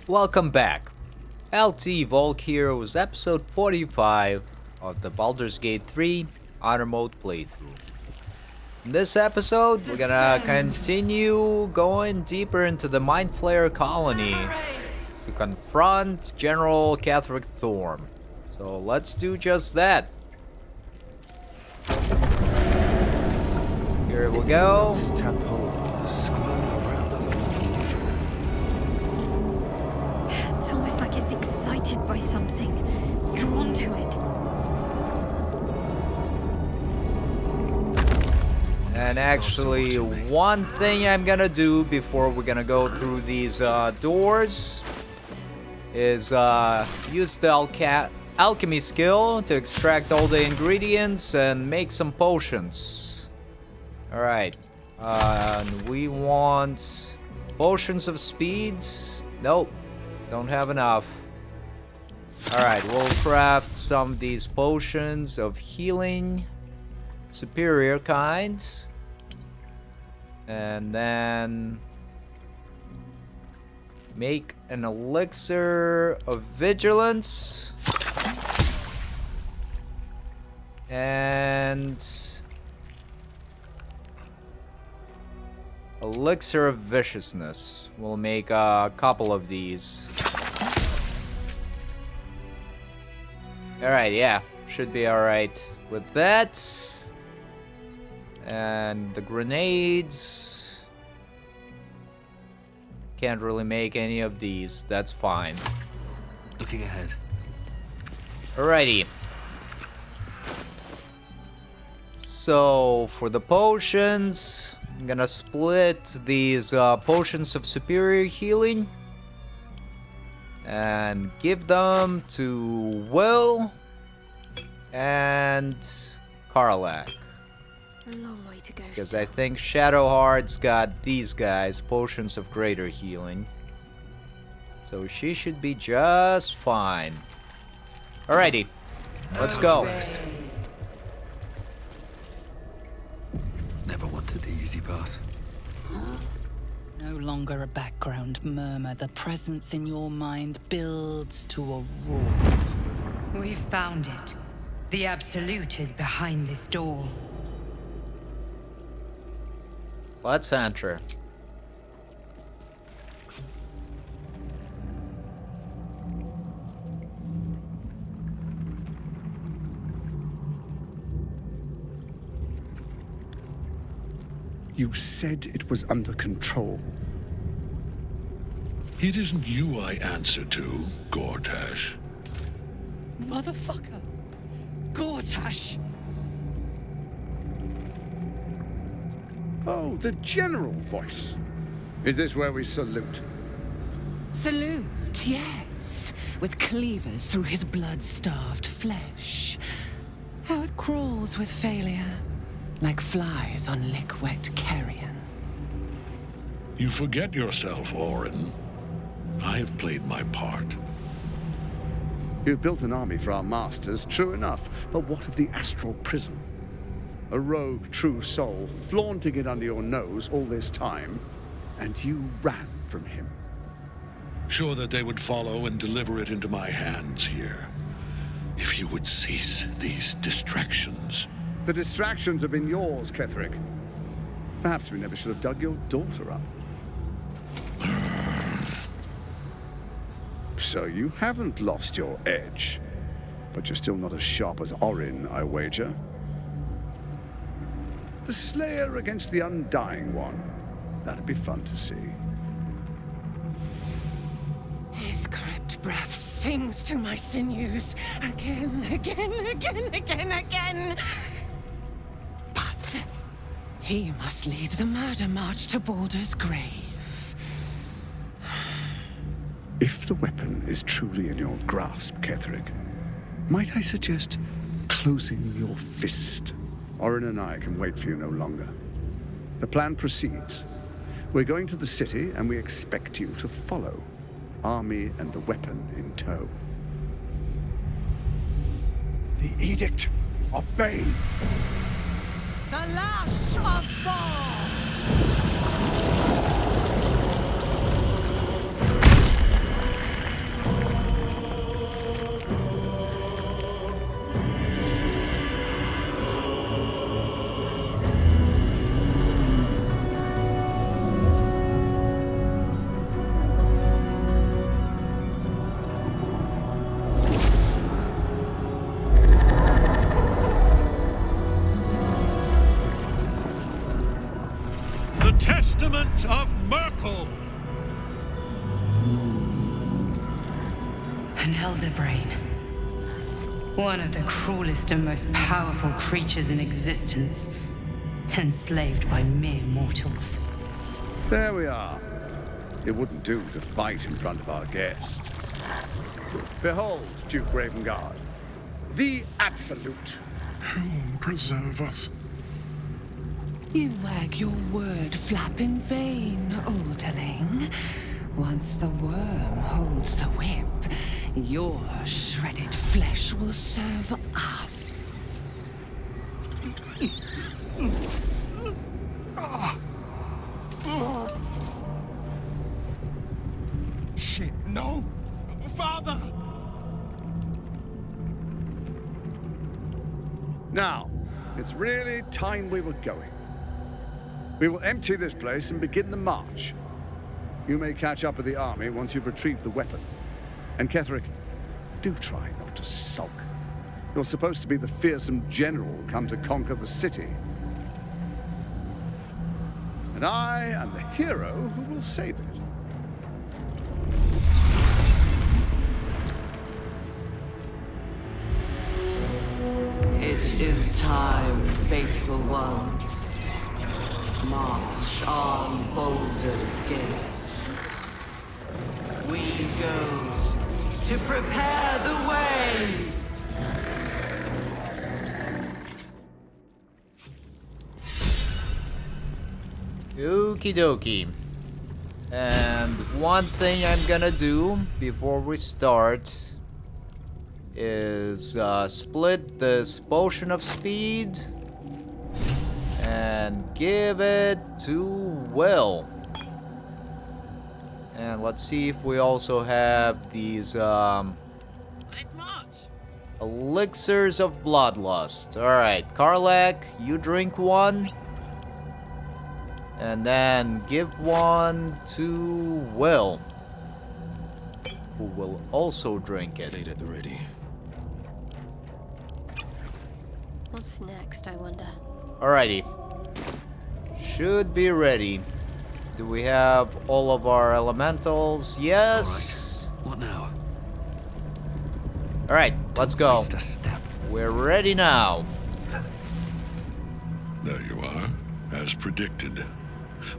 Welcome back. LT Volk here was episode 45 of the Baldur's Gate 3 Honor Mode playthrough. In this episode, we're gonna continue going deeper into the Mind Flayer colony to confront General Ketheric Thorm. So let's do just that. Here we go. It's almost like it's excited by something, drawn to it. And actually, one thing I'm gonna do before we're gonna go through these doors is use the alchemy skill to extract all the ingredients and make some potions. Alright. And we want potions of speed. Nope. Don't have enough. Alright, we'll craft some of these potions of healing. Superior kinds. And then make an elixir of vigilance. And elixir of viciousness. We'll make a couple of these. Alright, yeah. Should be alright with that. And the grenades. Can't really make any of these. That's fine. Looking ahead. Alrighty. So, for the potions, I'm gonna split these potions of superior healing and give them to Will and Karlach. A long way to go. Because I think Shadowheart's got these guys, potions of greater healing. So she should be just fine. Alrighty, let's go. Never wanted the easy path. No longer a background murmur. The presence in your mind builds to a roar. We've found it. The Absolute is behind this door. Let's enter. You said it was under control. It isn't you I answer to, Gortash. Motherfucker! Gortash! Oh, the general voice. Is this where we salute? Salute, yes, with cleavers through his blood-starved flesh. How it crawls with failure, like flies on lick-wet carrion. You forget yourself, Orin. I have played my part. You've built an army for our masters, true enough. But what of the astral prison? A rogue true soul flaunting it under your nose all this time, and you ran from him. Sure that they would follow and deliver it into my hands here. If you would cease these distractions. The distractions have been yours, Ketheric. Perhaps we never should have dug your daughter up. So you haven't lost your edge, but you're still not as sharp as Orin, I wager. The Slayer against the Undying One. That'd be fun to see. His crypt breath sings to my sinews again, again, again, again, again. But he must lead the murder march to Baldur's grave. If the weapon is truly in your grasp, Ketheric, might I suggest closing your fist? Orin and I can wait for you no longer. The plan proceeds. We're going to the city, and we expect you to follow. Army and the weapon in tow. The Edict of Bane. The lash of Thorm! An elder brain. One of the cruelest and most powerful creatures in existence. Enslaved by mere mortals. There we are. It wouldn't do to fight in front of our guest. Behold, Duke Ravengard, the Absolute. Whom preserve us? You wag your word flap in vain, Alderling. Once the worm holds the whip, your shredded flesh will serve us. Shit, no! Father! Now, it's really time we were going. We will empty this place and begin the march. You may catch up with the army once you've retrieved the weapon. And Ketheric, do try not to sulk. You're supposed to be the fearsome general come to conquer the city. And I am the hero who will save it. It is time, faithful ones. March on Baldur's Gate. We go to prepare the way. Okie dokie. And one thing I'm gonna do before we start is split this potion of speed and give it to Will. And let's see if we also have these elixirs of bloodlust. Alright, Karlak, you drink one. And then give one to Will, who will also drink it. Blade at the ready. What's next, I wonder? Alrighty. Should be ready. Do we have all of our elementals? Yes. All right. What now? Alright, let's go. Waste a step. We're ready now. There you are, as predicted.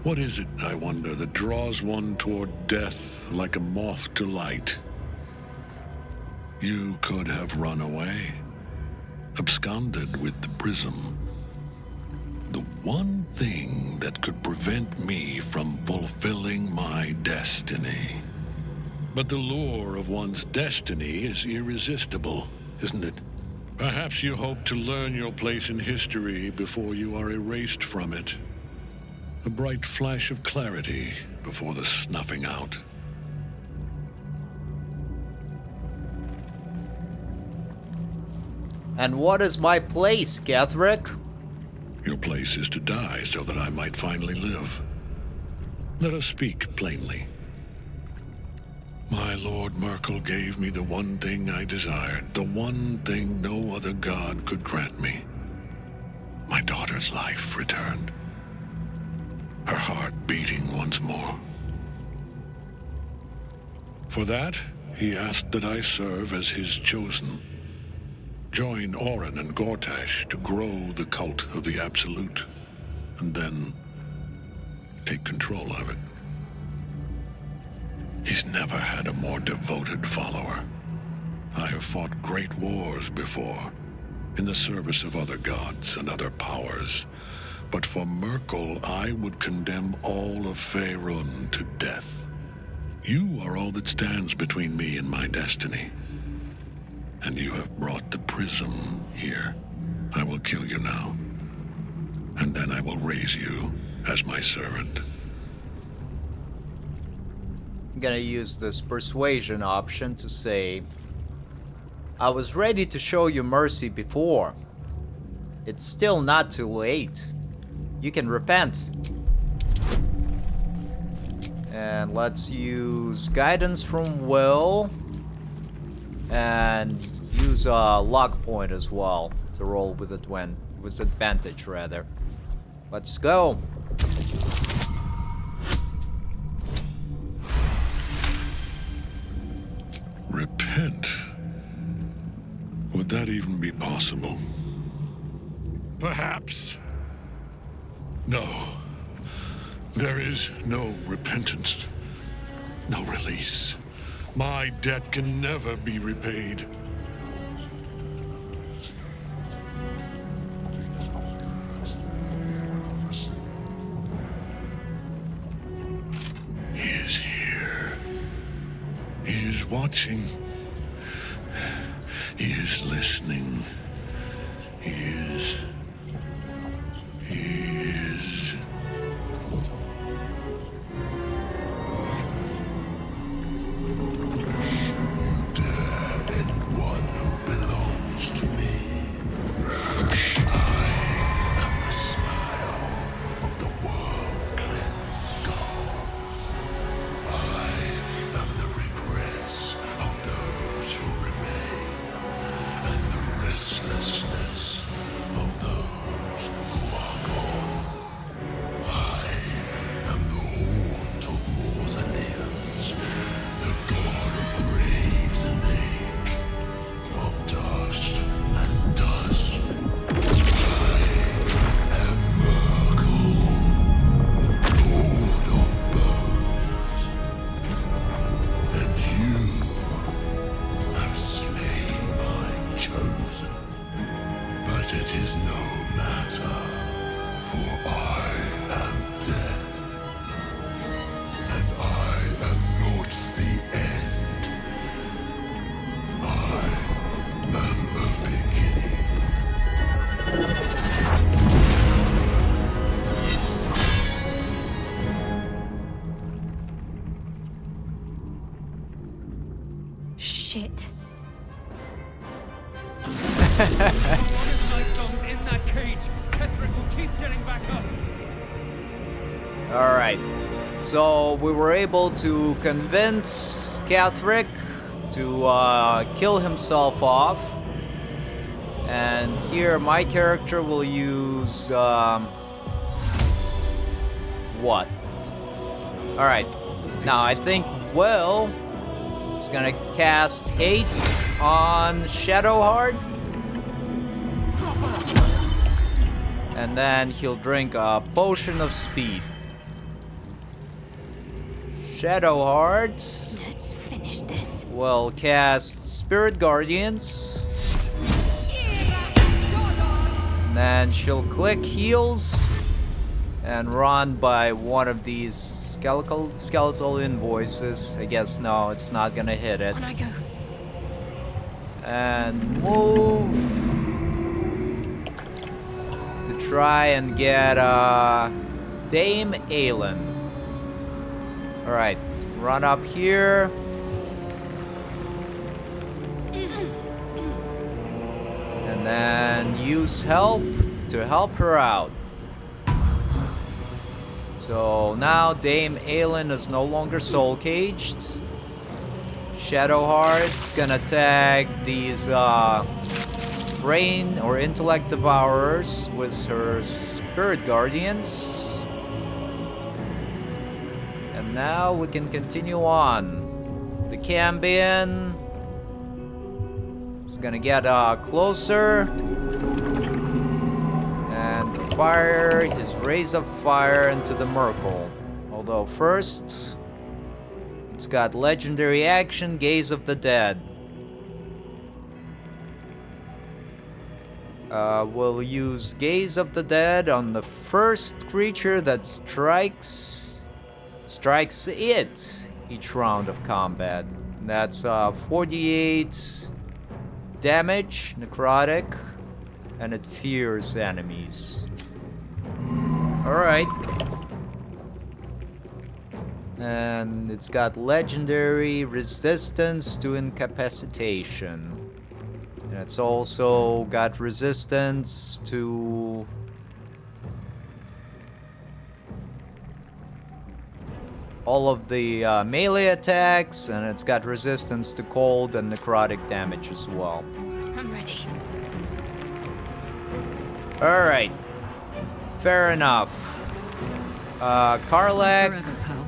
What is it, I wonder, that draws one toward death like a moth to light? You could have run away, absconded with the prism. The one thing that could prevent me from fulfilling my destiny. But the lure of one's destiny is irresistible, isn't it? Perhaps you hope to learn your place in history before you are erased from it. A bright flash of clarity before the snuffing out. And what is my place, Ketheric? Your place is to die so that I might finally live. Let us speak plainly. My Lord Myrkul gave me the one thing I desired, the one thing no other god could grant me. My daughter's life returned. Her heart beating once more. For that, he asked that I serve as his chosen. Join Orin and Gortash to grow the cult of the Absolute, and then take control of it. He's never had a more devoted follower. I have fought great wars before, in the service of other gods and other powers. But for Myrkul, I would condemn all of Faerun to death. You are all that stands between me and my destiny. And you have brought the prism here. I will kill you now. And then I will raise you as my servant. I'm gonna use this persuasion option to say, I was ready to show you mercy before. It's still not too late. You can repent. And let's use guidance from Will. And use a luck point as well to roll with advantage rather. Let's go. Repent? Would that even be possible? Perhaps. No. There is no repentance. No release. My debt can never be repaid. He is here. He is watching. He is listening. He is... Shit. In that cage, Ketheric will keep getting back up. Alright. So we were able to convince Ketheric to kill himself off. And here my character will use what? Alright. Now I think Will is gonna cast haste on Shadowheart. And then he'll drink a potion of speed. Shadowheart. Let's finish this. Will cast Spirit Guardians. And then she'll click heals and run by one of these skeletal invoices. I guess no, it's not gonna hit it. On I go. And move to try and get Dame Aelin. Alright, run up here. And then use help to help her out. So now Dame Aelin is no longer soul caged. Shadowheart's gonna tag these brain or intellect devourers with her spirit guardians. And now we can continue on. The Cambion is gonna get closer and fire his rays of fire into the Myrkul. Although first, it's got legendary action, Gaze of the Dead. We'll use Gaze of the Dead on the first creature that strikes it each round of combat. That's 48 damage, necrotic, and it fears enemies. Alright. And it's got legendary resistance to incapacitation. And it's also got resistance to all of the melee attacks, and it's got resistance to cold and necrotic damage as well. I'm ready. Alright. Fair enough. Karlak, Forever, pal.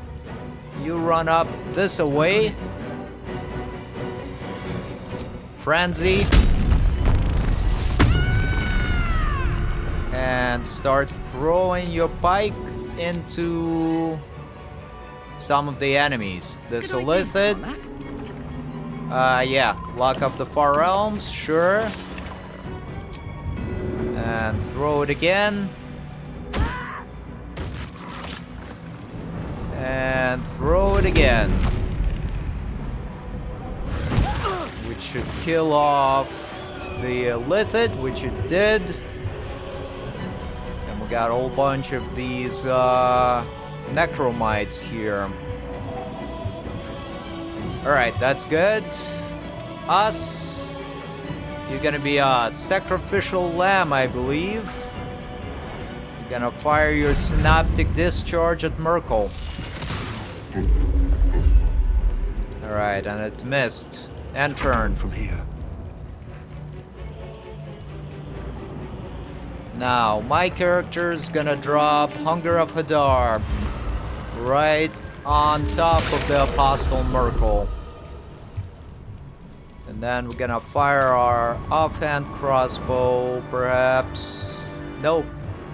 you run up this away. frenzy. And start throwing your pike into some of the enemies. This Illithid. Yeah. Lock up the Far Realms, sure. And throw it again. And throw it again. Which should kill off the Illithid, which it did. And we got a whole bunch of these necromites here. Alright, that's good. Us. You're gonna be a sacrificial lamb, I believe. You're gonna fire your synaptic discharge at Myrkul. Alright, and it missed. And turn. From here. Now, my character's gonna drop Hunger of Hadar right on top of the Apostate of Myrkul. And then we're gonna fire our offhand crossbow, perhaps. Nope,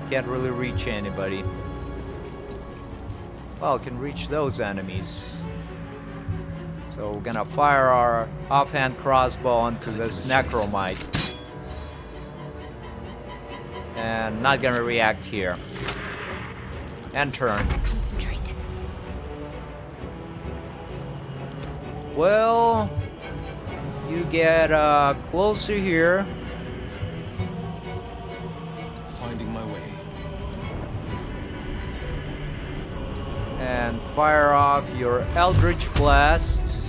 can't really reach anybody. Well, can reach those enemies. So we're gonna fire our offhand crossbow onto this necromite. And not gonna react here. And turn. Concentrate. Well, you get closer here. Finding my way. And fire off your Eldritch Blast.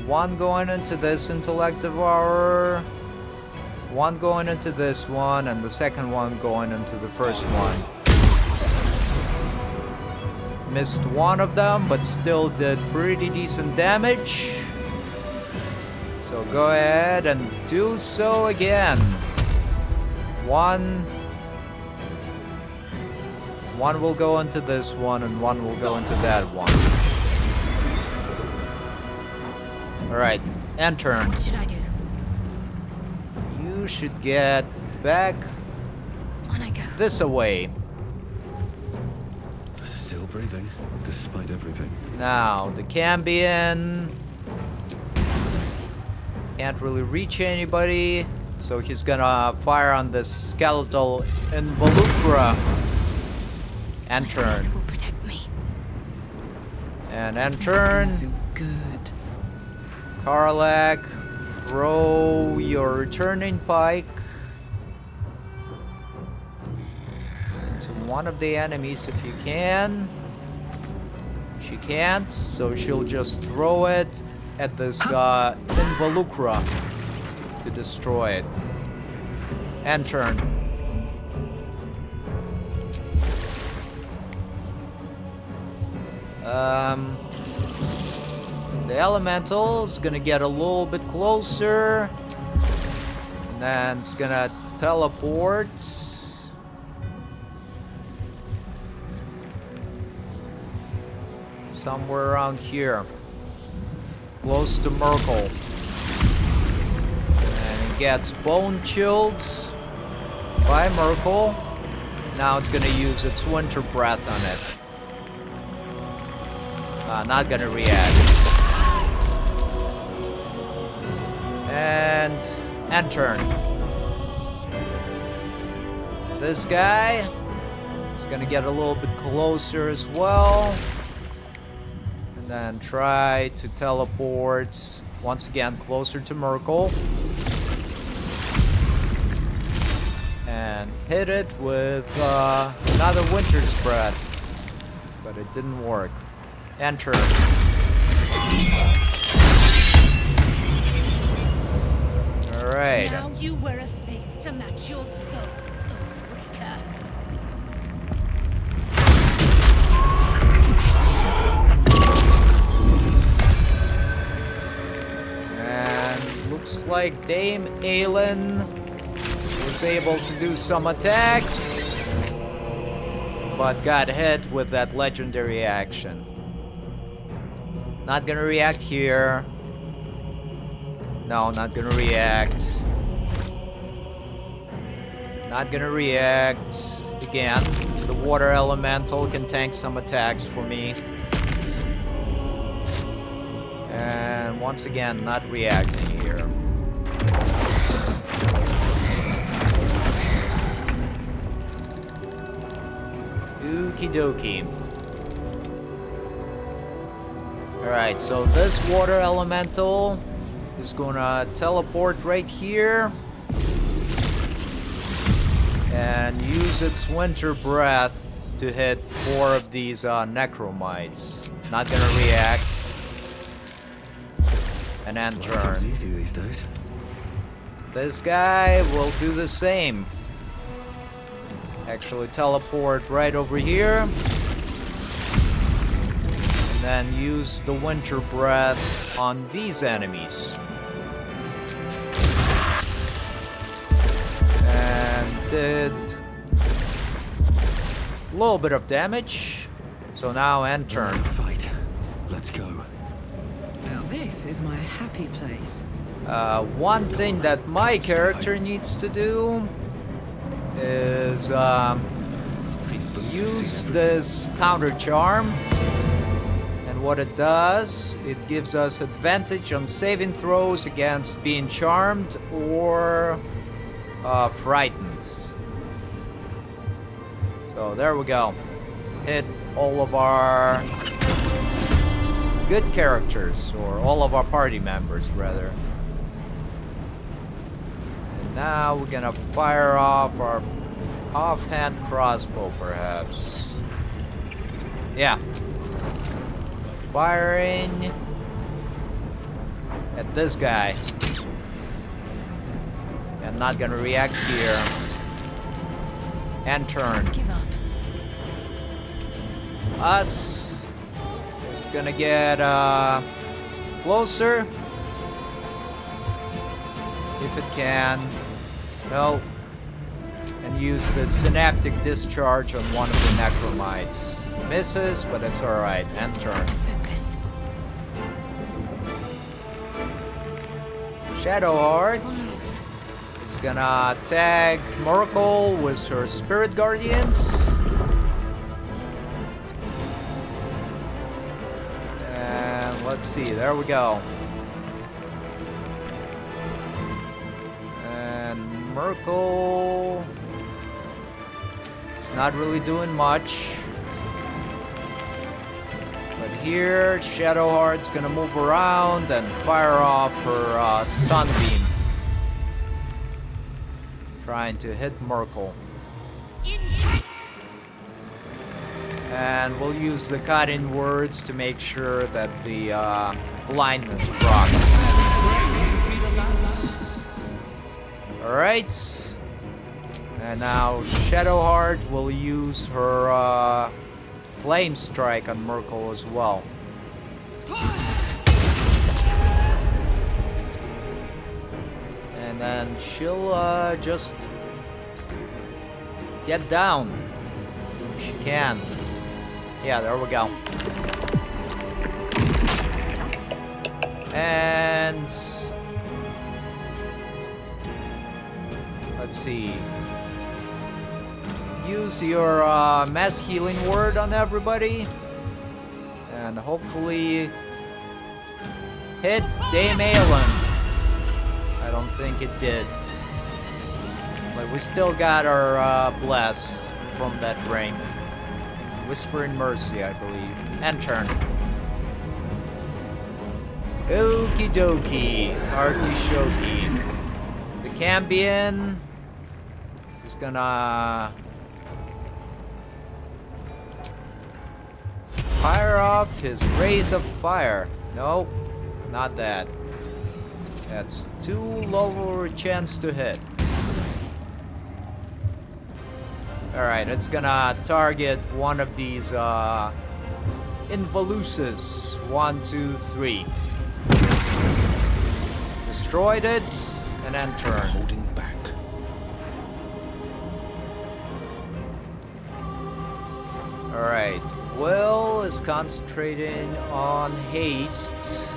One going into this Intellect Devourer. One going into this one, and the second one going into the first one. Missed one of them, but still did pretty decent damage. So go ahead and do so again. One will go into this one, and one will go into that one. Alright, and turn. What should I do? You should get back On I go. this away. Still breathing, despite everything. Now, the Cambion can't really reach anybody, so he's gonna fire on the skeletal Involucra. And turn. Will protect me. And end This is gonna turn. feel good. Karlak, throw your returning pike into one of the enemies if you can. She can't, so she'll just throw it at this Involucra to destroy it. And turn. The elemental is gonna get a little bit closer, and then it's gonna teleport somewhere around here, close to Myrkul, and it gets bone chilled by Myrkul. Now it's gonna use its winter breath on it. Not gonna react. And turn. This guy is gonna get a little bit closer as well. And then try to teleport once again closer to Myrkul. And hit it with another winter's breath. But it didn't work. And turn. Alright. Now you wear a face to match your soul, Oathbreaker. And looks like Dame Aelin was able to do some attacks, but got hit with that legendary action. Not gonna react here. No, not gonna react. Not gonna react. Again, the water elemental can tank some attacks for me. And once again, not reacting here. Okie dokie. Alright, so this water elemental is gonna teleport right here and use its winter breath to hit 4 of these necromites. Not gonna react. And end turn. Easy these days. This guy will do the same. Actually teleport right over here. And then use the winter breath on these enemies. And did a little bit of damage. So now end turn. Fight. Let's go. Now this is my happy place. One thing that my character needs to do is use this counter charm, and what it does, it gives us advantage on saving throws against being charmed or frightened. So there we go. Hit all of our good characters, or all of our party members rather. Now we're gonna fire off our offhand crossbow, perhaps. Yeah. Firing at this guy. And not gonna react here. And turn. Us is gonna get closer. If it can. No. And use the synaptic discharge on one of the necromites. Misses, but it's alright. End turn. Focus. Shadowheart is gonna tag Myrkul with her Spirit Guardians. And let's see, there we go. Myrkul, it's not really doing much. But here, Shadowheart's gonna move around and fire off her Sunbeam. Trying to hit Myrkul. And we'll use the cutting words to make sure that the blindness procs. Alright. And now Shadowheart will use her Flame Strike on Myrkul as well. And then she'll just get down. If she can. Yeah, there we go. And let's see. Use your mass healing word on everybody. And hopefully hit Dame Aelin. I don't think it did. But we still got our bless from that ring. Whispering Mercy, I believe. And turn. Okie dokie. Artishoki. The Cambion is gonna fire off his Rays of Fire. Nope, not that. That's too low a chance to hit. Alright, it's gonna target one of these Involuses. 1, 2, 3. Destroyed it, and then turn. Holding back. Alright, Will is concentrating on haste.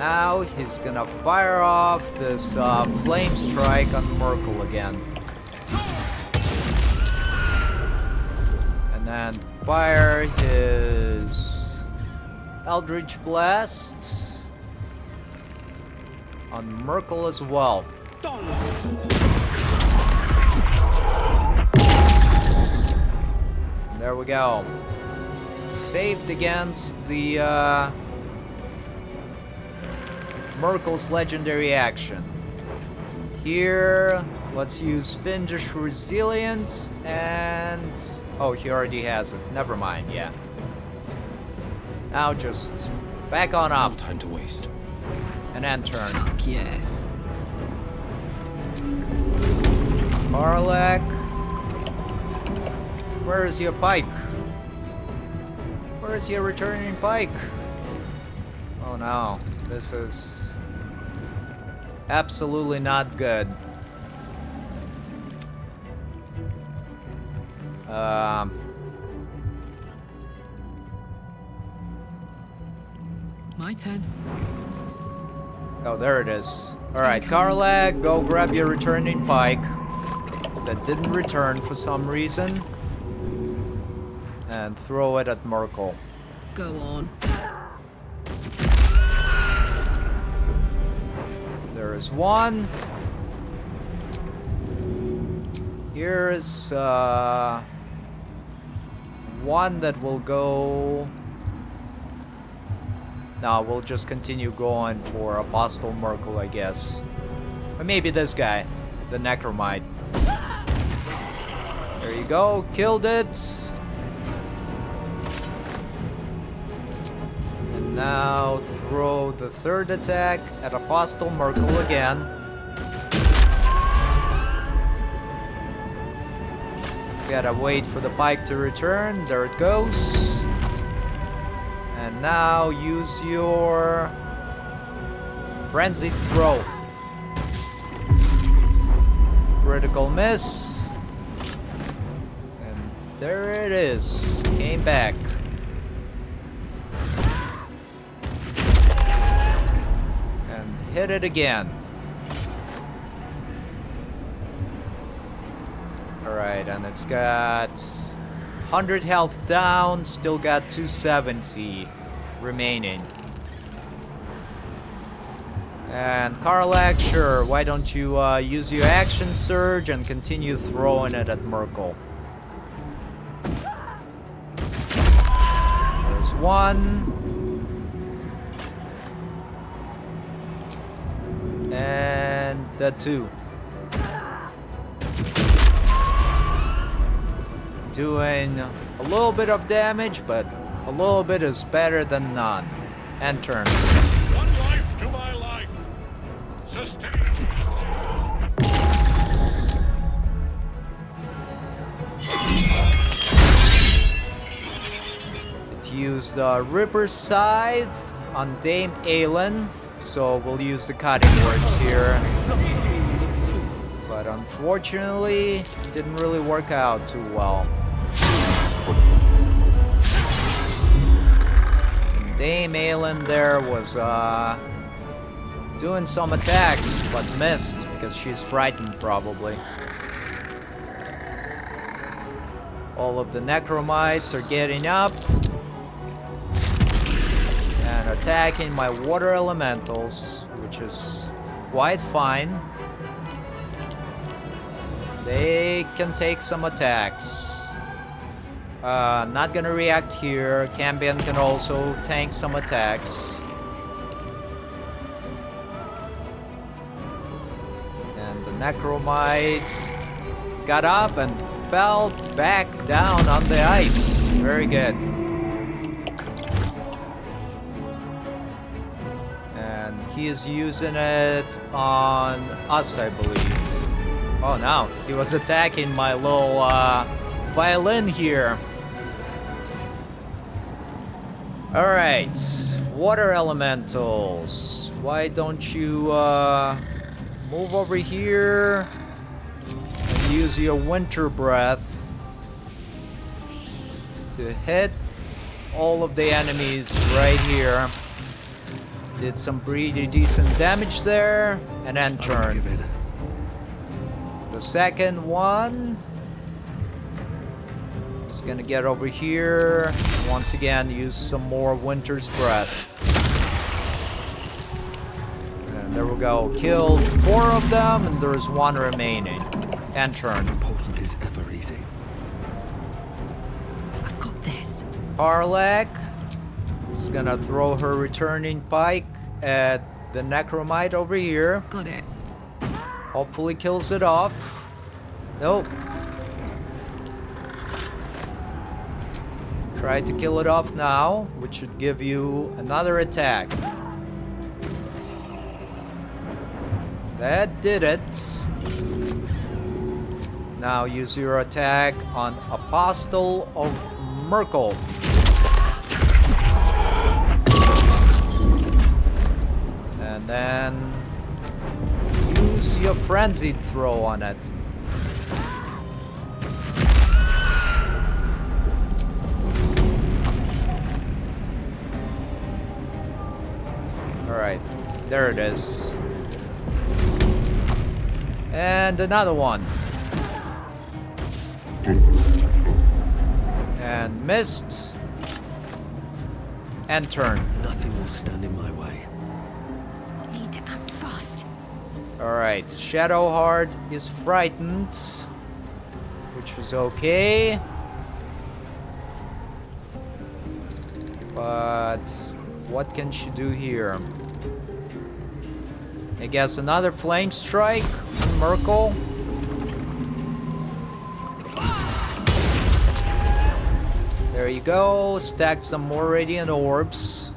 now he's gonna fire off this flame strike on Myrkul again. And then fire his Eldritch Blast on Myrkul as well. There we go. Saved against the Myrkul's legendary action. Here, let's use Fiendish Resilience and... Oh, he already has it. Never mind, yeah. Now just back on up. No time to waste. And end turn. Fuck yes. Karlach. Where is your pike? Where is your returning pike? Oh no, this is absolutely not good. My turn. Oh, there it is. Alright, Karlach, go grab your returning pike that didn't return for some reason. And throw it at Myrkul. Go on. There is one. Here is one that will go... No, we'll just continue going for Apostle Myrkul, I guess. Or maybe this guy, the Necromite. There you go, killed it. And now throw the third attack at Apostle Myrkul again. Gotta wait for the pike to return. There it goes. And now use your Frenzied Throw. Critical miss. And there it is. Came back. And hit it again. Alright, and it's got 100 health down, still got 270 remaining. And Karlach, sure, why don't you use your action surge and continue throwing it at Myrkul. There's one. And the two. Doing a little bit of damage, but a little bit is better than none. End turn. One life to my life. Sustain. It used the Ripper's Scythe on Dame Aelin, so we'll use the cutting words here. But unfortunately, it didn't really work out too well. And Dame Aelin there was doing some attacks, but missed because she's frightened probably. All of the Necromites are getting up and attacking my water elementals, which is quite fine. They can take some attacks. Not gonna react here. Cambion can also tank some attacks. And the Necromite got up and fell back down on the ice. Very good. And he is using it on us, I believe. Oh no, he was attacking my little violin here. Alright, water elementals. Why don't you move over here and use your winter breath to hit all of the enemies right here. Did some pretty decent damage there, and then turn. Give in. The second one is gonna get over here. Once again, use some more Winter's Breath. And there we go. Killed 4 of them, and there's 1 remaining. And turn. Important is ever easy. I've got this. Harlech is gonna throw her returning pike at the Necromite over here. Got it. Hopefully kills it off. Nope. Try to kill it off now, which should give you another attack. That did it. Now use your attack on Apostate of Myrkul. And then use your frenzied throw on it. Alright, there it is. And another one. And missed. And turn. Nothing will stand in my way. Need to act fast. Alright, Shadowheart is frightened, which is okay. But what can she do here? I guess another Flame Strike on Myrkul. There you go, stack some more Radiant Orbs.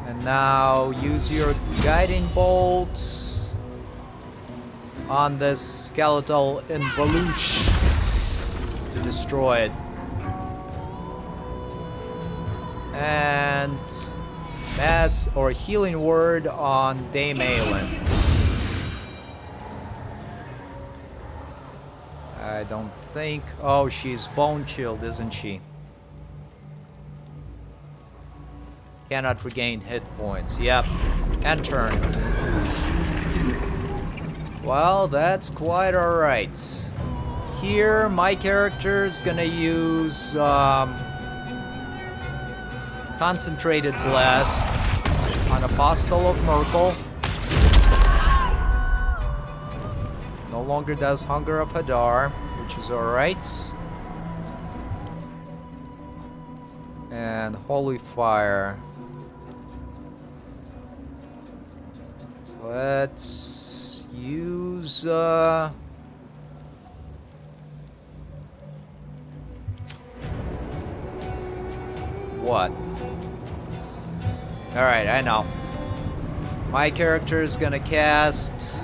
And now use your Guiding Bolt on this skeletal involution to destroy it. And Mass or Healing Word on Dame Aelin. I don't think... Oh, she's Bone Chilled, isn't she? Cannot regain hit points. Yep. And turn. Well, that's quite alright. Here, my character is gonna use Concentrated Blast on Apostate of Myrkul. No longer does Hunger of Hadar, which is alright. And Holy Fire. Let's use what? Alright, I know. My character is gonna cast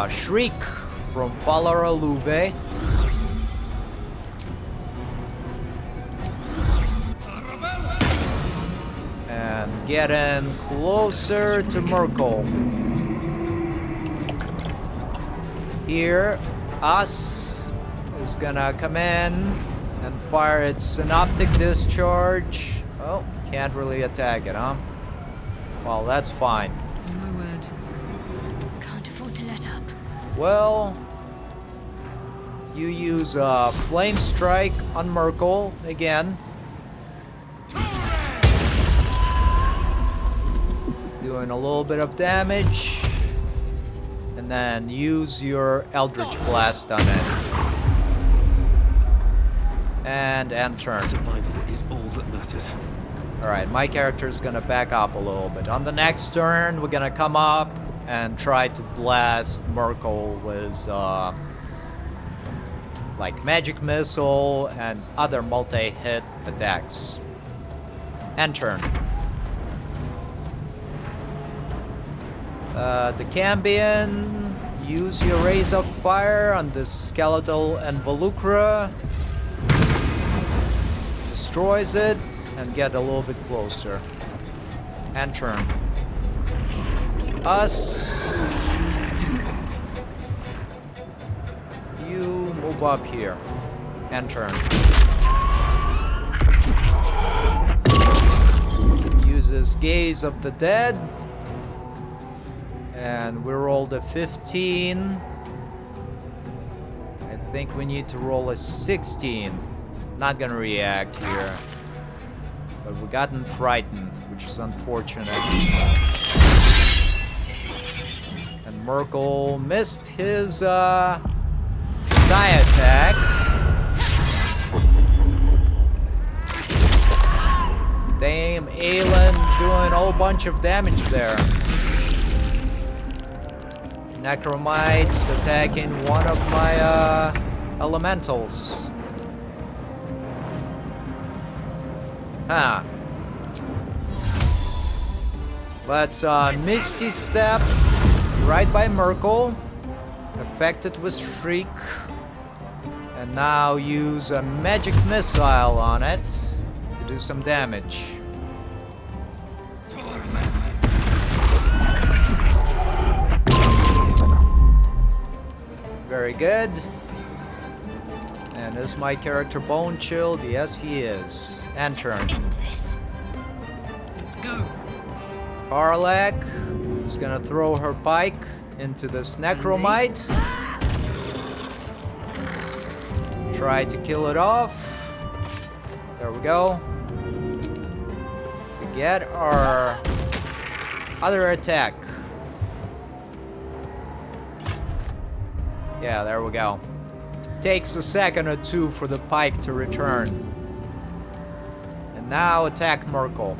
Shriek from Valar Aluve. And get in closer to Myrkul. Here, Us is gonna come in and fire its Synoptic Discharge. Oh, can't really attack it, huh? Well, that's fine. My word. Can't afford to let up. Well, you use Flame Strike on Myrkul again. Doing a little bit of damage. And then use your Eldritch Blast on it. And end turn. Survival is all that matters. Alright, my character is gonna back up a little bit. On the next turn, we're gonna come up and try to blast Myrkul with like Magic Missile and other multi-hit attacks. End turn. The Cambion, use your Rays of Fire on the Skeletal Involucra. Destroys it and get a little bit closer. And turn. Us. You move up here. And turn. use Gaze of the Dead. And we rolled a 15. I think we need to roll a 16. Not gonna react here. But we gotten frightened, which is unfortunate. And Myrkul missed his psi attack. Damn, Aelin doing a whole bunch of damage there. Necromites attacking one of my elementals. Huh. Let's Misty Step right by Myrkul. Affected with Shriek. And now use a magic missile on it to do some damage. Very good. And is my character bone chilled? Yes, he is. And turn. Let's go. Karlak is gonna throw her pike into this necromite. Try to kill it off. There we go. To get our other attack. Yeah, there we go. Takes a second or two for the pike to return. And now attack Myrkul.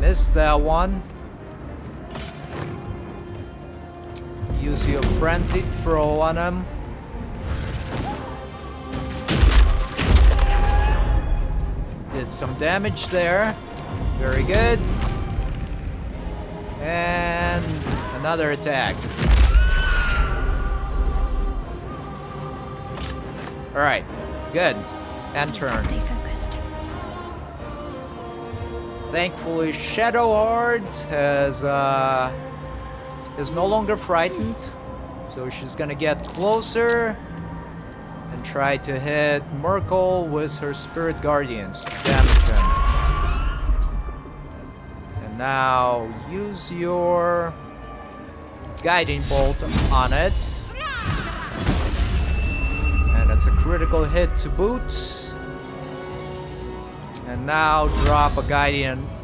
Missed that one. Use your frenzied throw on him. Did some damage there. Very good. And another attack. Alright, good. And turn. Stay focused. Thankfully, Shadowheart is no longer frightened. So she's gonna get closer and try to hit Myrkul with her Spirit Guardians. Damage him. And now use your Guiding Bolt on it. And it's a critical hit to boot. And now drop a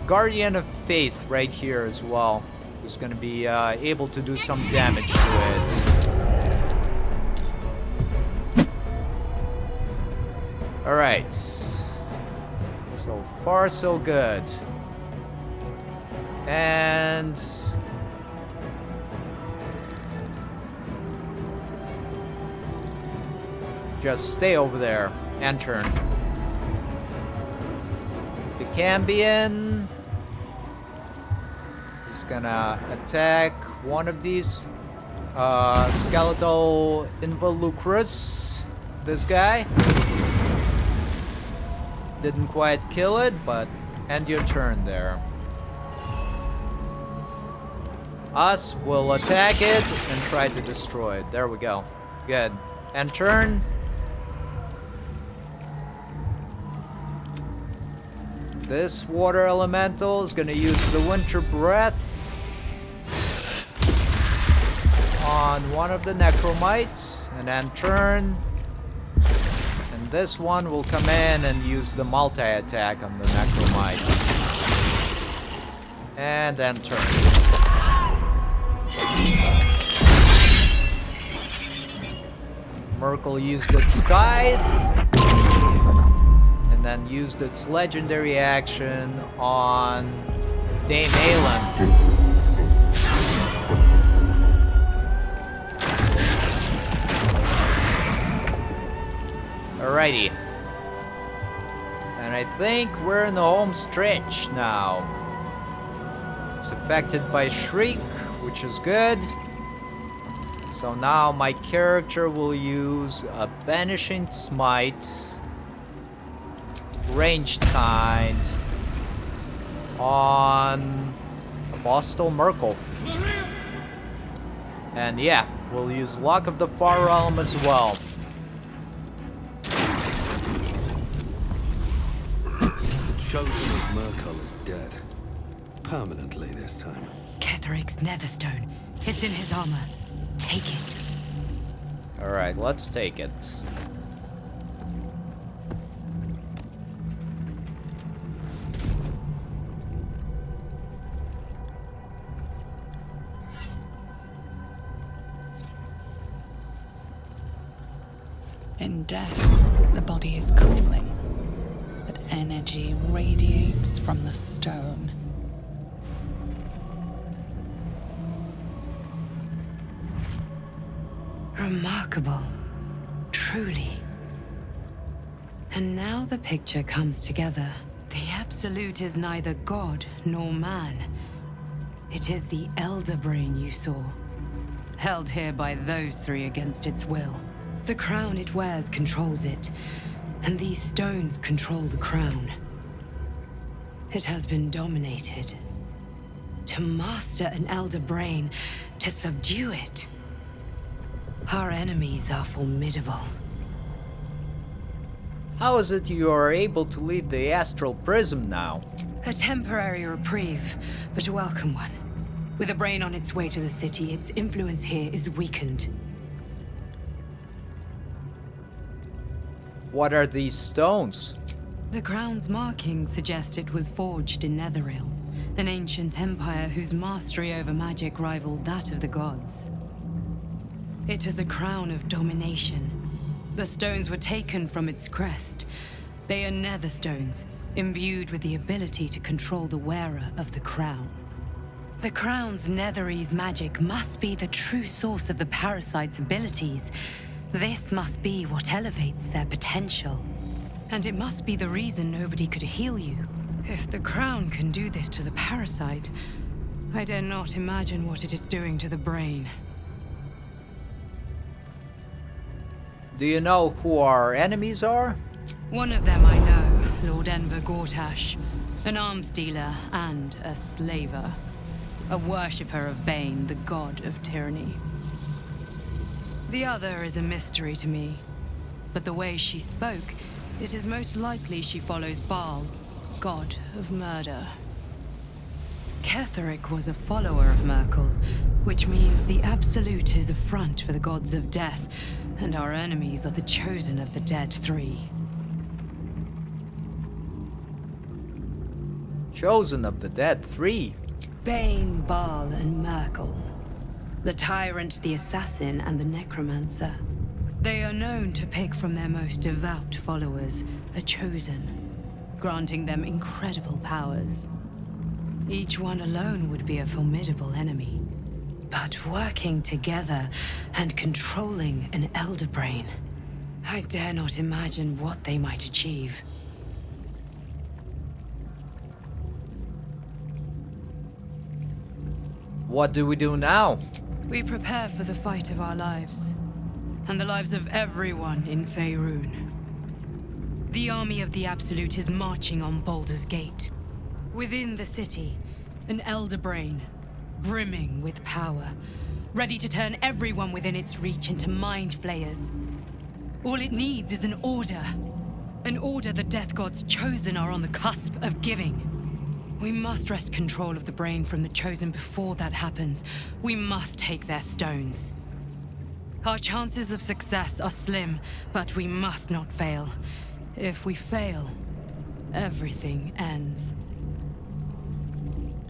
Guardian of Faith right here as well. Who's gonna be able to do some damage to it. Alright. So far so good. And just stay over there and turn. The Cambion is gonna attack one of these skeletal involucrus. This guy didn't quite kill it, but end your turn there. Us will attack it and try to destroy it. There we go. Good. End turn. This water elemental is gonna use the Winter Breath on one of the necromites and then turn. And this one will come in and use the multi-attack on the necromite. And then turn. Myrkul used its Scythe. And then used its legendary action on Dame Aelin. Alrighty. And I think we're in the home stretch now. It's affected by Shriek, which is good. So now my character will use a Banishing Smite, ranged kind, on Apostate of Myrkul. And yeah, we'll use Luck of the Far Realm as well. Chosen of Myrkul is dead. Permanently this time. Ketheric's netherstone. It's in his armor. Take it. Alright, let's take it. In death, the body is cooling, but energy radiates from the stone. Remarkable. Truly. And now the picture comes together. The Absolute is neither god nor man. It is the Elder Brain you saw, held here by those three against its will. The crown it wears controls it, and these stones control the crown. It has been dominated. To master an Elder Brain, to subdue it. Our enemies are formidable. How is it you are able to leave the astral prism now? A temporary reprieve, but a welcome one. With a brain on its way to the city, its influence here is weakened. What are these stones? The crown's markings suggest it was forged in Netheril, an ancient empire whose mastery over magic rivaled that of the gods. It is a crown of domination. The stones were taken from its crest. They are nether stones, imbued with the ability to control the wearer of the crown. The crown's Netherese magic must be the true source of the parasite's abilities. This must be what elevates their potential. And it must be the reason nobody could heal you. If the crown can do this to the parasite, I dare not imagine what it is doing to the brain. Do you know who our enemies are? One of them I know, Lord Enver Gortash, an arms dealer and a slaver. A worshipper of Bane, the god of tyranny. The other is a mystery to me, but the way she spoke, it is most likely she follows Baal, god of murder. Ketheric was a follower of Myrkul, which means the Absolute is a front for the gods of death, and our enemies are the chosen of the Dead Three. Chosen of the Dead Three? Bane, Baal, and Myrkul. The Tyrant, the Assassin, and the Necromancer. They are known to pick from their most devout followers a chosen, granting them incredible powers. Each one alone would be a formidable enemy. But working together and controlling an Elder Brain, I dare not imagine what they might achieve. What do we do now? We prepare for the fight of our lives, and the lives of everyone in Faerun. The army of the Absolute is marching on Baldur's Gate. Within the city, an Elder Brain, brimming with power, ready to turn everyone within its reach into mind flayers. All it needs is an order the Death God's chosen are on the cusp of giving. We must wrest control of the brain from the chosen before that happens. We must take their stones. Our chances of success are slim, but we must not fail. If we fail, everything ends.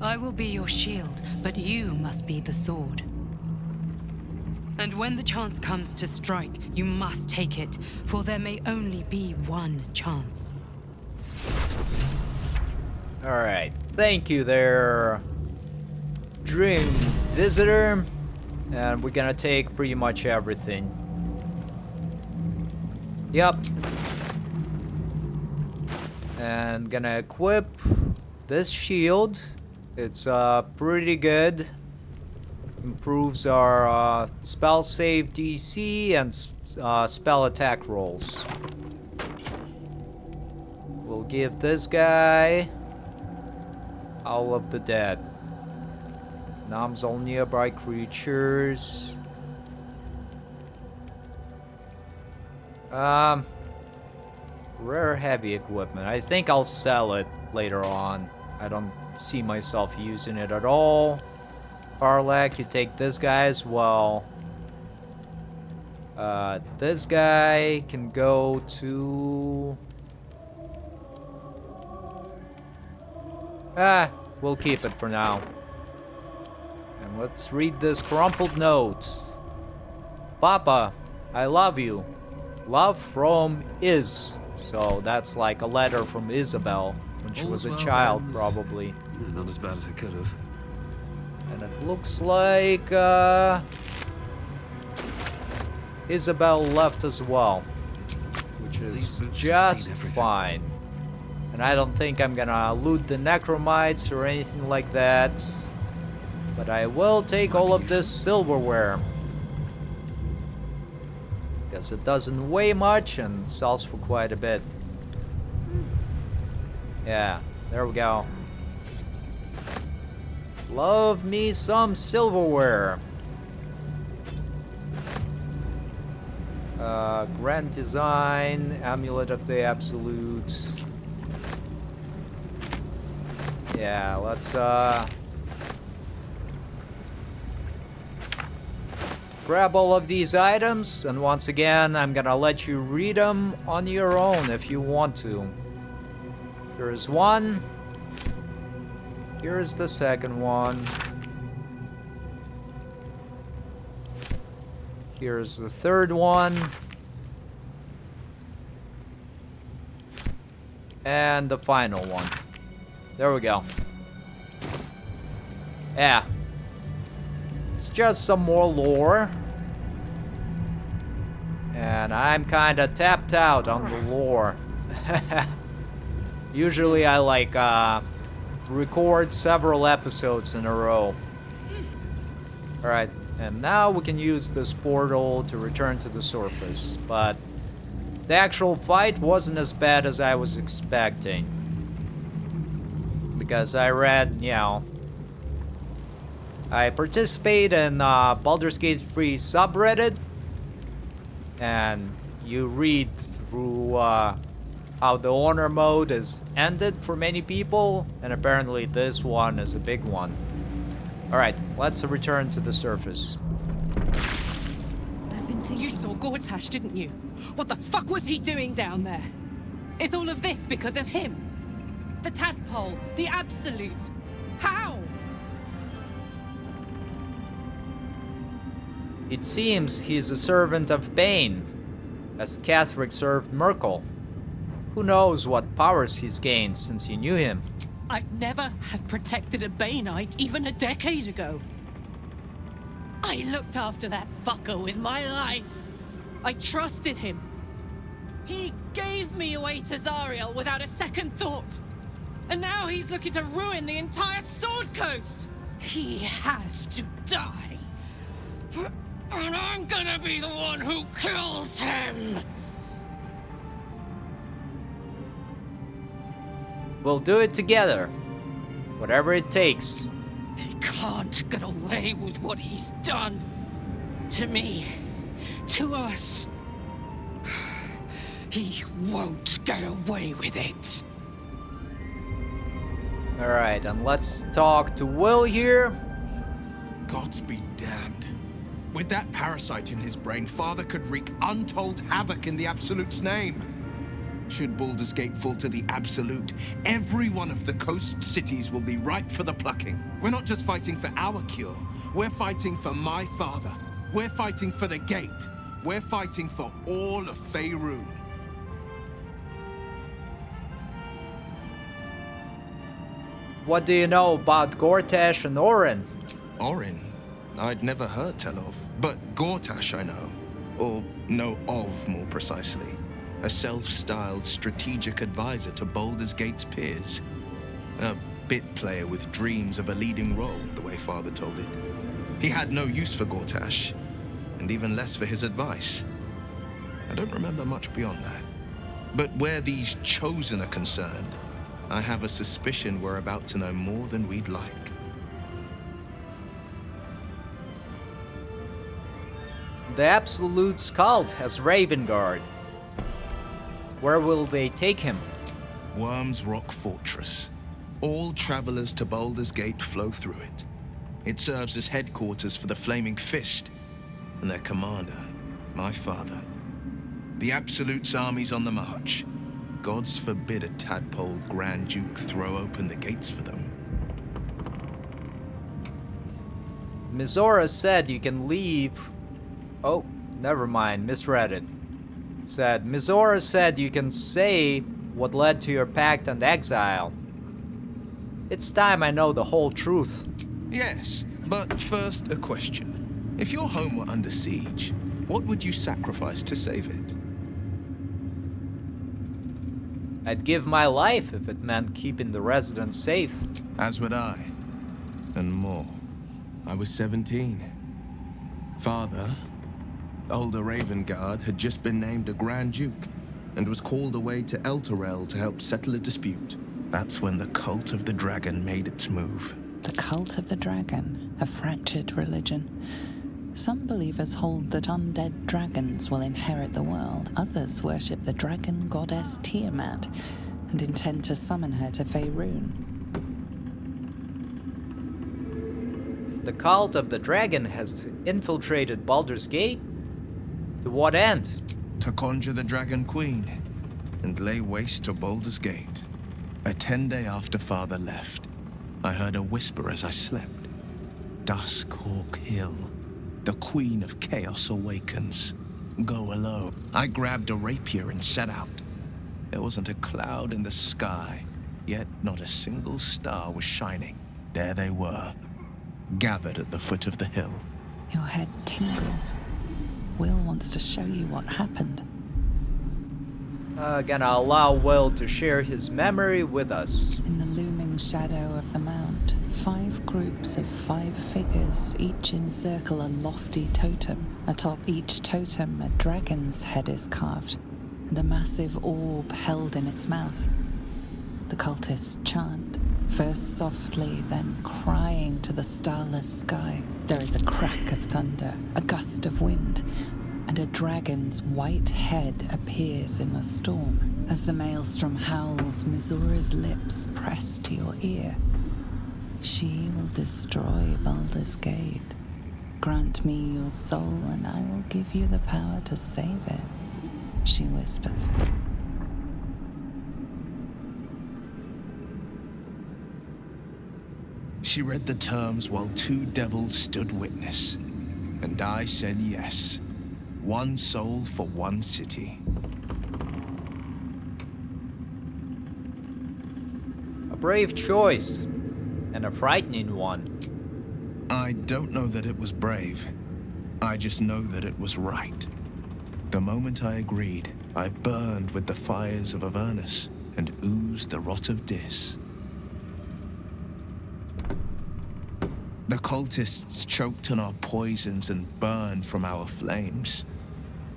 I will be your shield, but you must be the sword. And when the chance comes to strike, you must take it, for there may only be one chance. Alright, thank you there, Dream Visitor. And we're gonna take pretty much everything. Yep. And gonna equip this shield. It's pretty good. Improves our spell save DC and spell attack rolls. We'll give this guy Howl of the Dead. Numbs all nearby creatures. Rare heavy equipment. I think I'll sell it later on. I don't see myself using it at all. Karlak, you take this guy as well. This guy can go to... we'll keep it for now. And let's read this crumpled note. Papa, I love you. Love from Iz. So that's like a letter from Isabel when she was a child, probably. Yeah, not as bad as it could have. And it looks like Isabel left as well, which is just fine. And I don't think I'm gonna loot the necromites or anything like that. But I will take all of this silverware. Because it doesn't weigh much and sells for quite a bit. Yeah, there we go. Love me some silverware. Grand Design, Amulet of the Absolute. Yeah, let's grab all of these items, and once again, I'm gonna let you read them on your own if you want to. Here's one. Here's the second one. Here's the third one. And the final one. There we go. Yeah. It's just some more lore. And I'm kinda tapped out on the lore. Usually I like record several episodes in a row. Alright, and now we can use this portal to return to the surface. But the actual fight wasn't as bad as I was expecting. Because I read, you know, I participate in Baldur's Gate 3 subreddit, and you read through how the honor mode is ended for many people, and apparently this one is a big one. Alright, let's return to the surface. I've been thinking... You saw Gortash, didn't you? What the fuck was he doing down there? Is all of this because of him? The tadpole, the absolute. How? It seems he's a servant of Bane, as Ketheric served Myrkul. Who knows what powers he's gained since you knew him? I'd never have protected a Baneite even a decade ago. I looked after that fucker with my life. I trusted him. He gave me away to Zariel without a second thought. And now he's looking to ruin the entire Sword Coast. He has to die. And I'm gonna be the one who kills him! We'll do it together. Whatever it takes. He can't get away with what he's done. To me. To us. He won't get away with it. Alright, and let's talk to Will here. Gods be damned. With that parasite in his brain, Father could wreak untold havoc in the Absolute's name. Should Baldur's Gate fall to the Absolute, every one of the coast cities will be ripe for the plucking. We're not just fighting for our cure. We're fighting for my father. We're fighting for the Gate. We're fighting for all of Faerun. What do you know about Gortash and Orin? Orin? I'd never heard tell of. But Gortash I know. Or know of, more precisely. A self-styled strategic advisor to Baldur's Gate's peers. A bit player with dreams of a leading role, the way Father told it. He had no use for Gortash, and even less for his advice. I don't remember much beyond that. But where these Chosen are concerned, I have a suspicion we're about to know more than we'd like. The Absolute's cult has Ravengard. Where will they take him? Worm's Rock Fortress. All travelers to Baldur's Gate flow through it. It serves as headquarters for the Flaming Fist and their commander, my father. The Absolute's army's on the march. Gods forbid a tadpole Grand Duke throw open the gates for them. Mizora said you can leave... Oh, never mind, misread it. Mizora said you can say what led to your pact and exile. It's time I know the whole truth. Yes, but first a question. If your home were under siege, what would you sacrifice to save it? I'd give my life if it meant keeping the residents safe. As would I. And more. I was 17. Father, older Ravengard, had just been named a Grand Duke and was called away to Elturel to help settle a dispute. That's when the Cult of the Dragon made its move. The Cult of the Dragon, a fractured religion. Some believers hold that undead dragons will inherit the world. Others worship the dragon goddess Tiamat and intend to summon her to Faerun. The Cult of the Dragon has infiltrated Baldur's Gate? To what end? To conjure the Dragon Queen and lay waste to Baldur's Gate. A 10-day after Father left, I heard a whisper as I slept. Duskhawk Hill. The Queen of Chaos awakens. Go alone. I grabbed a rapier and set out. There wasn't a cloud in the sky, yet not a single star was shining. There they were, gathered at the foot of the hill. Your head tingles. Will wants to show you what happened. Gonna allow Will to share his memory with us. In the looming shadow of the mount, 5 groups of 5 figures each encircle a lofty totem. Atop each totem, a dragon's head is carved, and a massive orb held in its mouth. The cultists chant, first softly, then crying to the starless sky. There is a crack of thunder, a gust of wind, and a dragon's white head appears in the storm. As the maelstrom howls, Mizora's lips press to your ear. She will destroy Baldur's Gate. Grant me your soul, and I will give you the power to save it, she whispers. She read the terms while 2 devils stood witness, and I said yes. 1 soul for 1 city. A brave choice, and a frightening one. I don't know that it was brave. I just know that it was right. The moment I agreed, I burned with the fires of Avernus and oozed the rot of Dis. The cultists choked on our poisons and burned from our flames.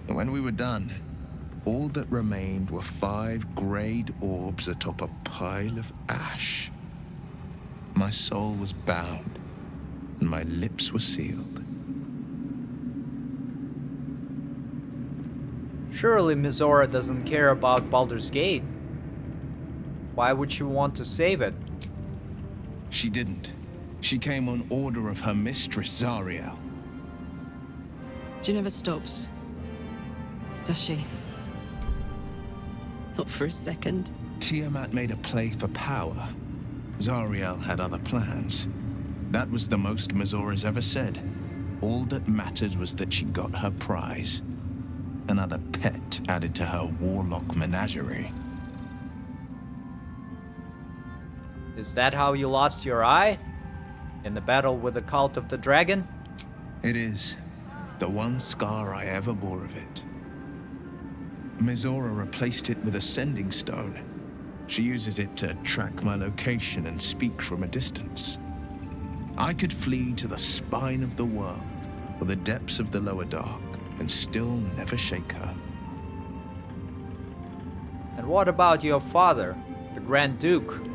And when we were done, all that remained were 5 grayed orbs atop a pile of ash. My soul was bound, and my lips were sealed. Surely Mizora doesn't care about Baldur's Gate. Why would she want to save it? She didn't. She came on order of her mistress, Zariel. She never stops, does she? Not for a second. Tiamat made a play for power. Zariel had other plans. That was the most Mizora's ever said. All that mattered was that she got her prize. Another pet added to her warlock menagerie. Is that how you lost your eye? In the battle with the Cult of the Dragon? It is. The one scar I ever bore of it. Mizora replaced it with a sending stone. She uses it to track my location and speak from a distance. I could flee to the spine of the world, or the depths of the lower dark, and still never shake her. And what about your father, the Grand Duke?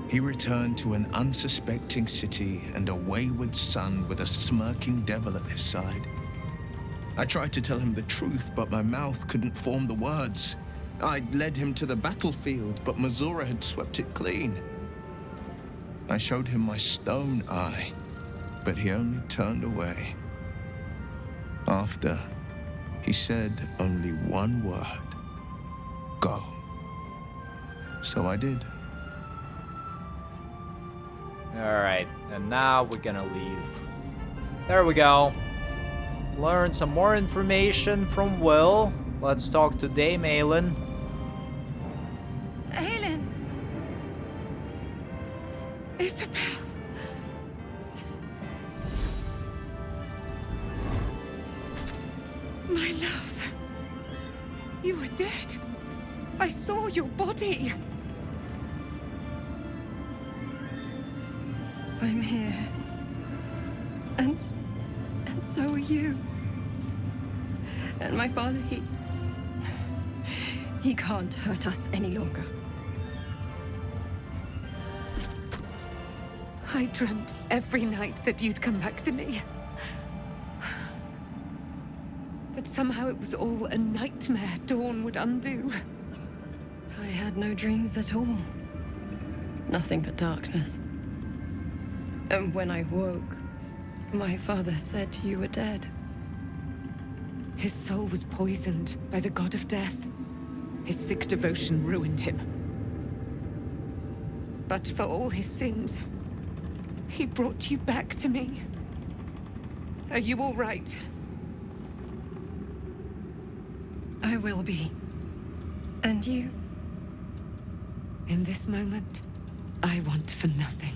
He returned to an unsuspecting city and a wayward son with a smirking devil at his side. I tried to tell him the truth, but my mouth couldn't form the words. I'd led him to the battlefield, but Mazora had swept it clean. I showed him my stone eye, but he only turned away. After, he said only one word. Go. So I did. Alright, and now we're gonna leave. There we go. Learn some more information from Will. Let's talk to Dame Aelin. Aelin! Isabel! My love. You were dead. I saw your body. I'm here. And so are you. And my father, he can't hurt us any longer. I dreamt every night that you'd come back to me. That somehow it was all a nightmare Dawn would undo. I had no dreams at all. Nothing but darkness. And when I woke, my father said you were dead. His soul was poisoned by the god of death. His sick devotion ruined him. But for all his sins, he brought you back to me. Are you all right? I will be. And you? In this moment, I want for nothing.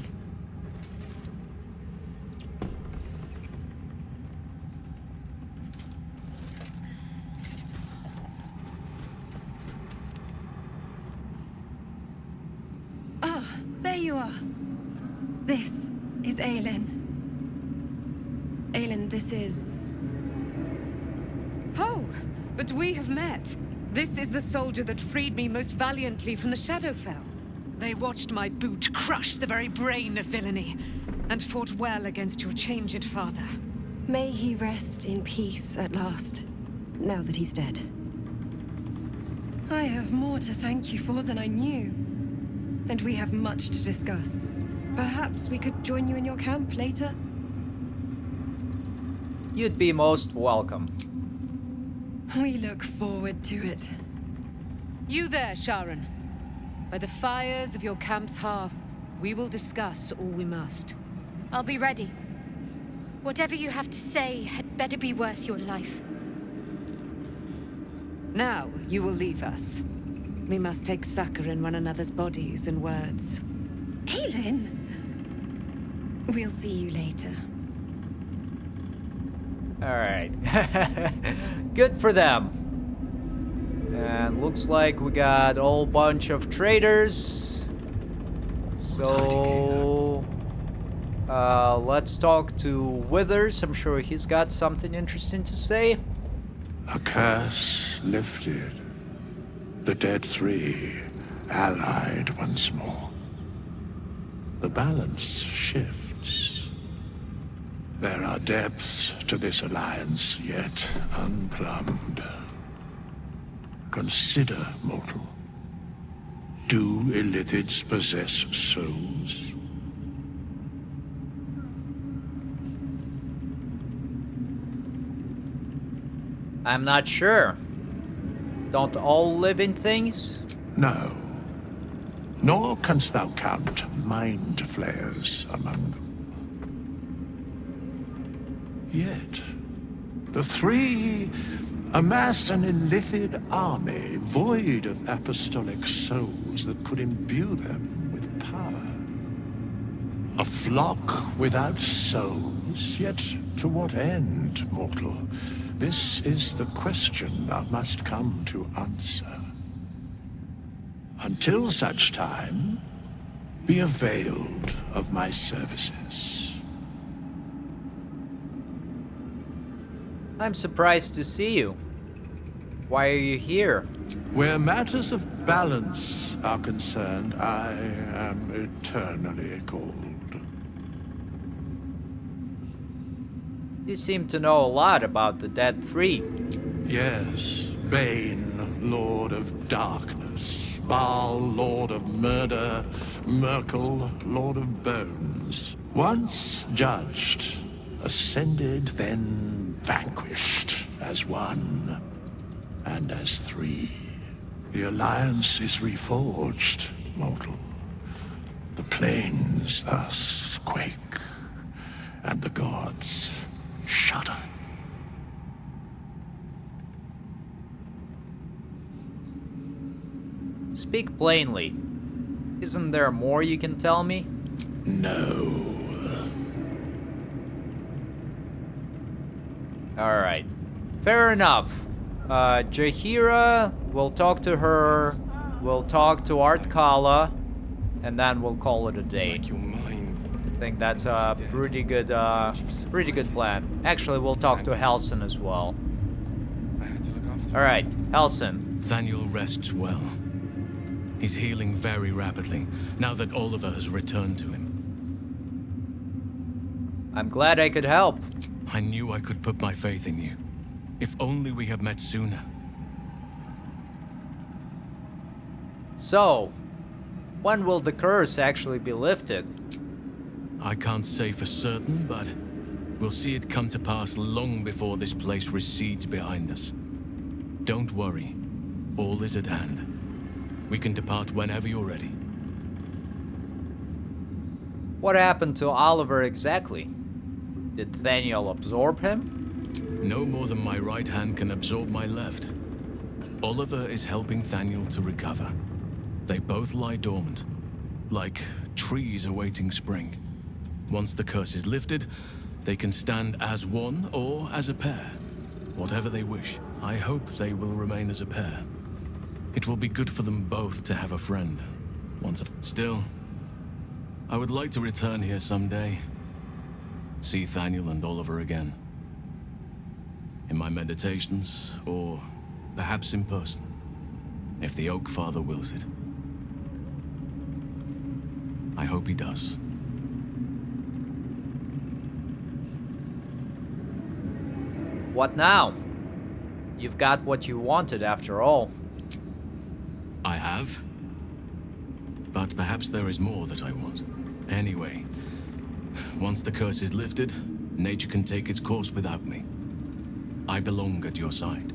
Ah, there you are. This is Aelin. Aelin, this is... Oh, but we have met. This is the soldier that freed me most valiantly from the Shadowfell. They watched my boot crush the very brain of villainy, and fought well against your changed father. May he rest in peace at last, now that he's dead. I have more to thank you for than I knew. And we have much to discuss. Perhaps we could join you in your camp later? You'd be most welcome. We look forward to it. You there, Sharon. By the fires of your camp's hearth, we will discuss all we must. I'll be ready. Whatever you have to say had better be worth your life. Now, you will leave us. We must take succor in one another's bodies and words. Aelin! We'll see you later. Alright. Good for them. And looks like we got a whole bunch of traders. So... let's talk to Withers. I'm sure he's got something interesting to say. A curse lifted. The dead three allied once more. The balance shifts. There are depths to this alliance yet unplumbed. Consider, mortal. Do illithids possess souls? I'm not sure. Don't all living things? No. Nor canst thou count mind flayers among them. Yet, the three amass an illithid army void of apostolic souls that could imbue them with power. A flock without souls, yet to what end, mortal? This is the question thou must come to answer. Until such time, be availed of my services. I'm surprised to see you. Why are you here? Where matters of balance are concerned, I am eternally called. You seem to know a lot about the Dead Three. Yes, Bane, Lord of Darkness, Baal, Lord of Murder, Myrkul, Lord of Bones. Once judged, ascended, then vanquished as one and as three. The alliance is reforged, mortal. The plains thus quake, and the gods shudder. Speak plainly. Isn't there more you can tell me? No. Alright. Fair enough. Jaheira, we'll talk to her. We'll talk to Artkala. And then we'll call it a day. Like your mind. I think that's a pretty good plan. Actually, we'll talk to Halsin as well. I had to look after Alright, Halsin. Thaniel rests well. He's healing very rapidly, now that Oliver has returned to him. I'm glad I could help. I knew I could put my faith in you. If only we had met sooner. So, when will the curse actually be lifted? I can't say for certain, but we'll see it come to pass long before this place recedes behind us. Don't worry. All is at hand. We can depart whenever you're ready. What happened to Oliver exactly? Did Thaniel absorb him? No more than my right hand can absorb my left. Oliver is helping Thaniel to recover. They both lie dormant, like trees awaiting spring. Once the curse is lifted, they can stand as one or as a pair. Whatever they wish. I hope they will remain as a pair. It will be good for them both to have a friend. Still, I would like to return here someday. See Thaniel and Oliver again. In my meditations, or perhaps in person, if the Oak Father wills it. I hope he does. What now? You've got what you wanted after all. I have. But perhaps there is more that I want. Anyway, once the curse is lifted, nature can take its course without me. I belong at your side.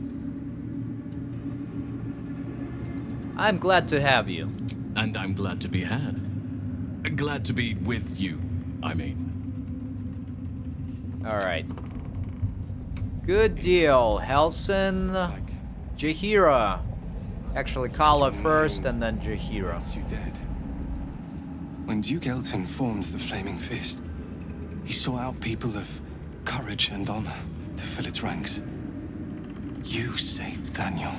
I'm glad to have you. And I'm glad to be had. Glad to be with you, I mean. Alright. Good deal. Halsin, Jaheira. Actually, Kala first, and then Jaheira. Once you dead. When Duke Elton formed the Flaming Fist, he sought out people of courage and honor to fill its ranks. You saved Thaniel,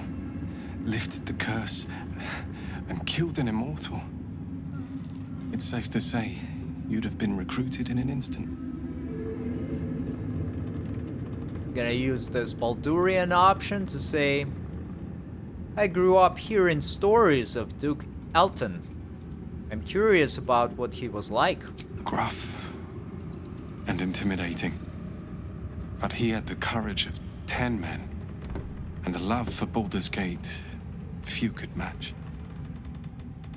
lifted the curse, and killed an immortal. It's safe to say you'd have been recruited in an instant. I'm gonna use this Baldurian option to say, I grew up hearing stories of Duke Elton. I'm curious about what he was like. Gruff and intimidating. But he had the courage of 10 men, and the love for Baldur's Gate few could match.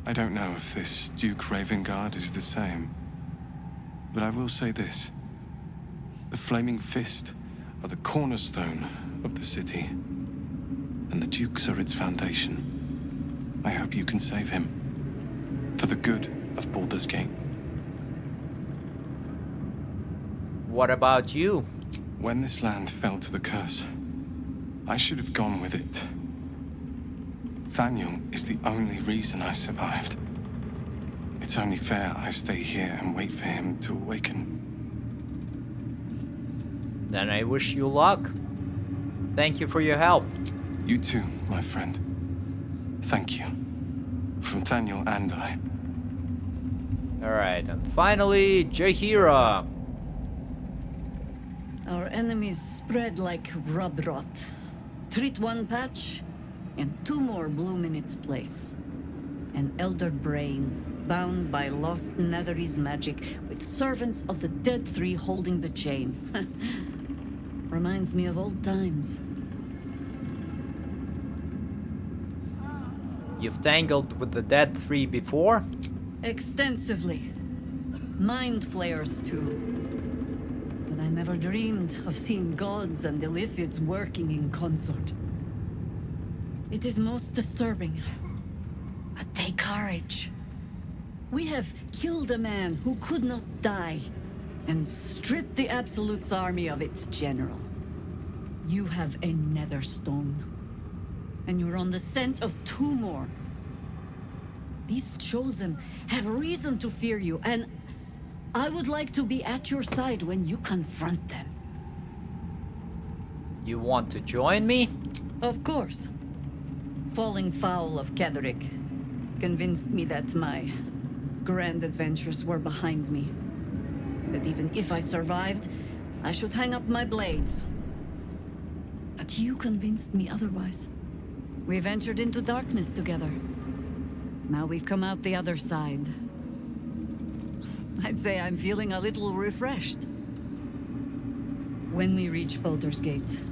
I don't know if this Duke Ravengard is the same, but I will say this. The Flaming Fist are the cornerstone of the city, and the Dukes are its foundation. I hope you can save him, for the good of Baldur's Gate. What about you? When this land fell to the curse, I should have gone with it. Thaniel is the only reason I survived. It's only fair I stay here and wait for him to awaken. Then I wish you luck. Thank you for your help. You too, my friend. Thank you. From Thaniel and I. Alright, and finally, Jaheira. Our enemies spread like rub rot. Treat one patch, and 2 more bloom in its place. An elder brain, bound by lost Netherese magic, with servants of the dead 3 holding the chain. Reminds me of old times. You've tangled with the dead three before? Extensively. Mind flayers, too. But I never dreamed of seeing gods and Illithids working in consort. It is most disturbing. But take courage. We have killed a man who could not die, and stripped the Absolute's army of its general. You have a nether stone, and you're on the scent of two more. These Chosen have reason to fear you, and I would like to be at your side when you confront them. You want to join me? Of course. Falling foul of Ketheric convinced me that my grand adventures were behind me. That even if I survived, I should hang up my blades. But you convinced me otherwise. We ventured into darkness together. Now we've come out the other side. I'd say I'm feeling a little refreshed. When we reach Baldur's Gate,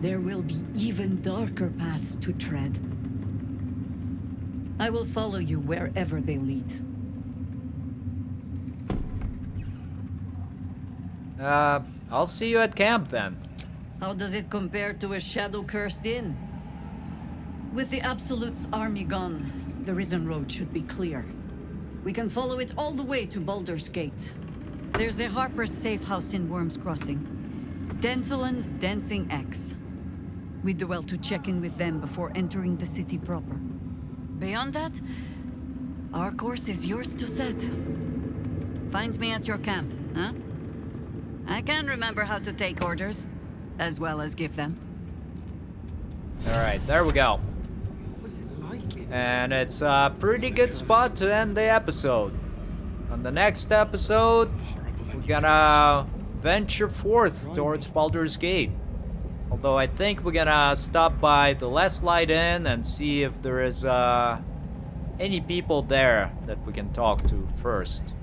there will be even darker paths to tread. I will follow you wherever they lead. I'll see you at camp then. How does it compare to a shadow-cursed inn? With the Absolute's army gone, the Risen Road should be clear. We can follow it all the way to Baldur's Gate. There's a Harper's safe house in Worm's Crossing. Denthalen's Dancing Axe. We do well to check in with them before entering the city proper. Beyond that, our course is yours to set. Find me at your camp, huh? I can remember how to take orders, as well as give them. Alright, there we go. And it's a pretty good spot to end the episode. On the next episode, we're gonna venture forth towards Baldur's Gate. Although I think we're gonna stop by the Less Light Inn and see if there is any people there that we can talk to first.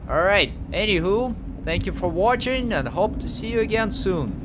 Alright, anywho, thank you for watching and hope to see you again soon.